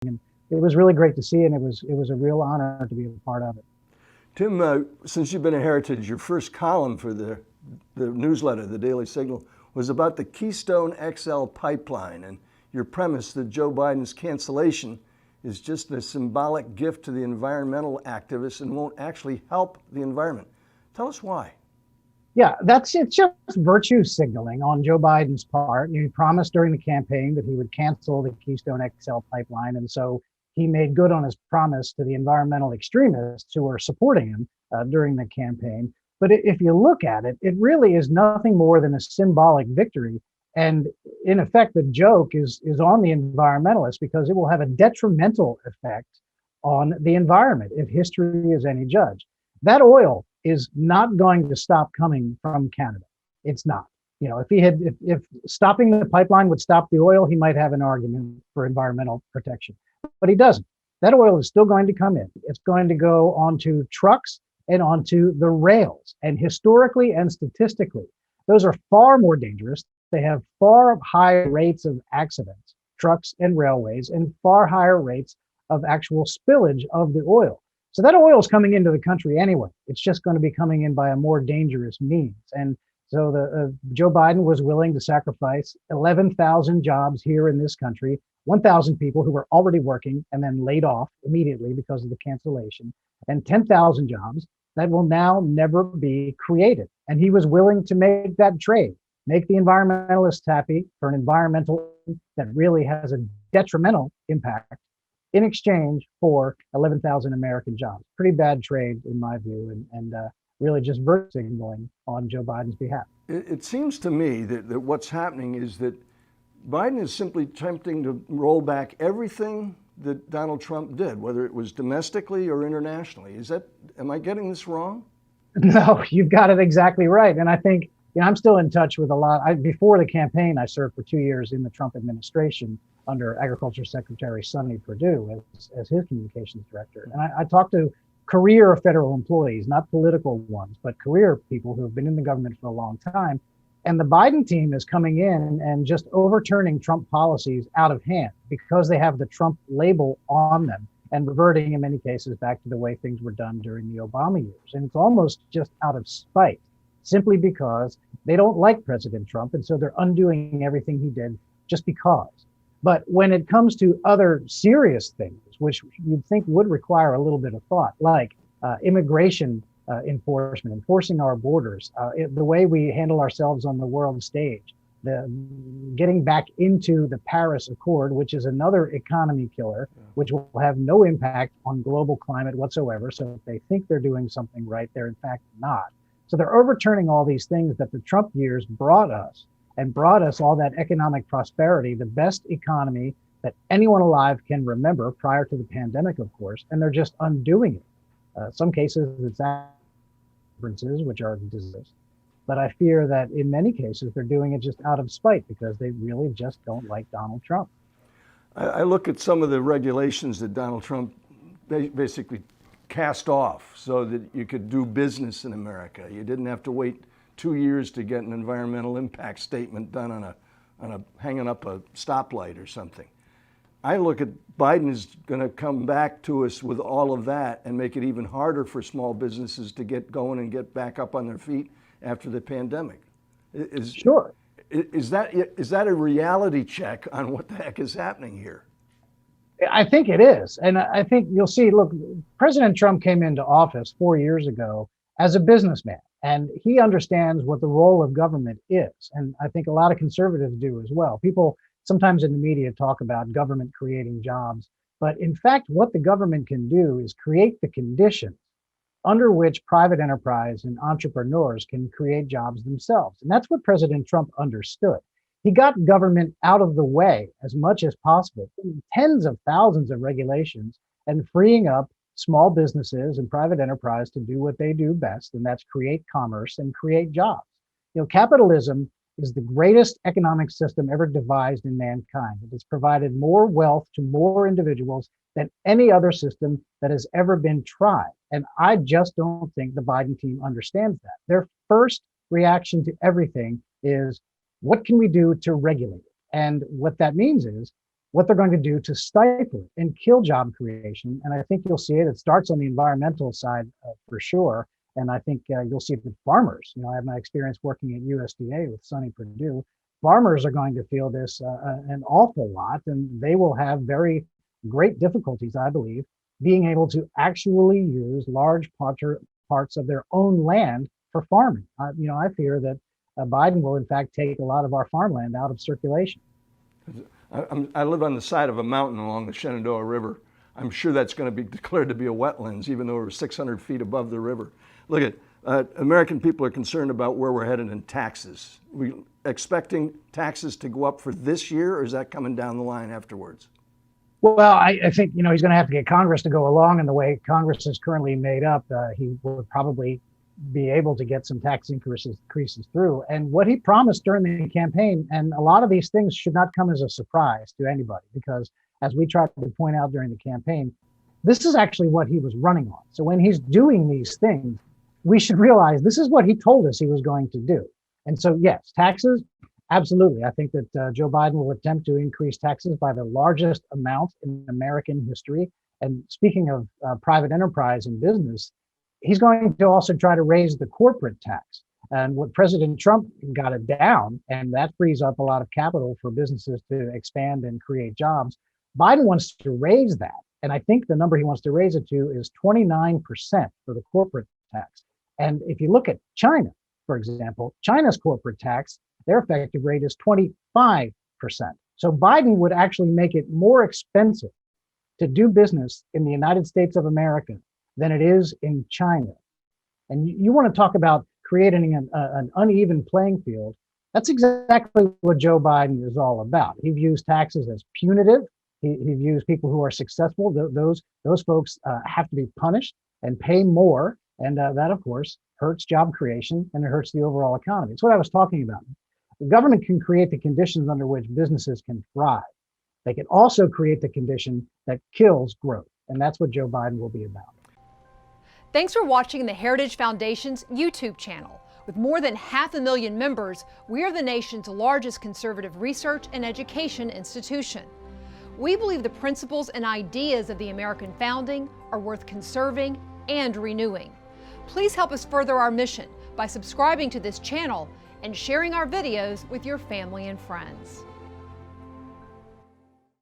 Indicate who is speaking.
Speaker 1: And it was really great to see, and it was a real honor to be a part of it.
Speaker 2: Tim, since you've been at Heritage, your first column for the newsletter, the Daily Signal, was about the Keystone XL Pipeline, and your premise that Joe Biden's cancellation is just a symbolic gift to the environmental activists and won't actually help the environment. Tell us why.
Speaker 1: Yeah, it's just virtue signaling on Joe Biden's part. He promised during the campaign that he would cancel the Keystone XL pipeline. And so he made good on his promise to the environmental extremists who were supporting him during the campaign. But if you look at it, it really is nothing more than a symbolic victory. And in effect, the joke is on the environmentalists because it will have a detrimental effect on the environment if history is any judge. That oil is not going to stop coming from Canada. It's not. If stopping the pipeline would stop the oil, he might have an argument for environmental protection, but he doesn't. That oil is still going to come in. It's going to go onto trucks and onto the rails. And historically and statistically, those are far more dangerous. They have far higher rates of accidents, trucks and railways, and far higher rates of actual spillage of the oil. So that oil is coming into the country anyway. It's just going to be coming in by a more dangerous means. And so Joe Biden was willing to sacrifice 11,000 jobs here in this country, 1,000 people who were already working and then laid off immediately because of the cancellation, and 10,000 jobs that will now never be created. And he was willing to make that trade, make the environmentalists happy for an environmental that really has a detrimental impact in exchange for 11,000 American jobs. Pretty bad trade, in my view, and really just virtue signaling on Joe Biden's behalf.
Speaker 2: It seems to me that what's happening is that Biden is simply attempting to roll back everything that Donald Trump did, whether it was domestically or internationally. Am I getting this wrong?
Speaker 1: No, you've got it exactly right. And I think, I'm still in touch with a lot. Before the campaign, I served for 2 years in the Trump administration under Agriculture Secretary Sonny Perdue as his communications director. And I talked to career federal employees, not political ones, but career people who have been in the government for a long time. And the Biden team is coming in and just overturning Trump policies out of hand because they have the Trump label on them and reverting in many cases back to the way things were done during the Obama years. And it's almost just out of spite, simply because they don't like President Trump. And so they're undoing everything he did just because. But when it comes to other serious things, which you'd think would require a little bit of thought, like immigration enforcement, enforcing our borders, the way we handle ourselves on the world stage, getting back into the Paris Accord, which is another economy killer, which will have no impact on global climate whatsoever. So if they think they're doing something right, they're in fact not. So they're overturning all these things that the Trump years brought us all that economic prosperity, the best economy that anyone alive can remember prior to the pandemic, of course, and they're just undoing it. Some cases it's differences, which are disastrous. But I fear that in many cases, they're doing it just out of spite because they really just don't like Donald Trump.
Speaker 2: I look at some of the regulations that Donald Trump basically cast off so that you could do business in America. You didn't have to wait 2 years to get an environmental impact statement done on a hanging up a stoplight or something. I look at Biden is going to come back to us with all of that and make it even harder for small businesses to get going and get back up on their feet after the pandemic.
Speaker 1: Sure.
Speaker 2: Is that a reality check on what the heck is happening here?
Speaker 1: I think it is. And I think you'll see, look, President Trump came into office 4 years ago as a businessman, and he understands what the role of government is. And I think a lot of conservatives do as well. People sometimes in the media talk about government creating jobs, but in fact, what the government can do is create the conditions under which private enterprise and entrepreneurs can create jobs themselves. And that's what President Trump understood. He got government out of the way as much as possible, tens of thousands of regulations, and freeing up small businesses and private enterprise to do what they do best, and that's create commerce and create jobs. Capitalism is the greatest economic system ever devised in mankind. It has provided more wealth to more individuals than any other system that has ever been tried. And I just don't think the Biden team understands that. Their first reaction to everything is, what can we do to regulate it? And what that means is what they're going to do to stifle it and kill job creation. And I think you'll see it. It starts on the environmental side for sure. And I think you'll see it with farmers. I have my experience working at USDA with Sonny Perdue. Farmers are going to feel this an awful lot, and they will have very great difficulties, I believe, being able to actually use large parts of their own land for farming. I fear that Biden will, in fact, take a lot of our farmland out of circulation.
Speaker 2: I live on the side of a mountain along the Shenandoah River. I'm sure that's going to be declared to be a wetlands, even though we're 600 feet above the river. Look at American people are concerned about where we're headed in taxes. We expecting taxes to go up for this year, or is that coming down the line afterwards?
Speaker 1: Well, I think he's going to have to get Congress to go along, and the way Congress is currently made up, he will probably be able to get some tax increases through. And what he promised during the campaign, and a lot of these things should not come as a surprise to anybody, because as we tried to point out during the campaign, this is actually what he was running on. So when he's doing these things, we should realize this is what he told us he was going to do. And so, yes, taxes, absolutely. I think that Joe Biden will attempt to increase taxes by the largest amount in American history. And speaking of private enterprise and business, he's going to also try to raise the corporate tax. And what President Trump got it down, and that frees up a lot of capital for businesses to expand and create jobs. Biden wants to raise that. And I think the number he wants to raise it to is 29% for the corporate tax. And if you look at China, for example, China's corporate tax, their effective rate is 25%. So Biden would actually make it more expensive to do business in the United States of America than it is in China. And you want to talk about creating an uneven playing field. That's exactly what Joe Biden is all about. He views taxes as punitive. He views people who are successful. Those folks have to be punished and pay more. And that, of course, hurts job creation, and it hurts the overall economy. It's what I was talking about. The government can create the conditions under which businesses can thrive. They can also create the condition that kills growth. And that's what Joe Biden will be about.
Speaker 3: Thanks for watching the Heritage Foundation's YouTube channel. With more than 500,000 members, we are the nation's largest conservative research and education institution. We believe the principles and ideas of the American founding are worth conserving and renewing. Please help us further our mission by subscribing to this channel and sharing our videos with your family and friends.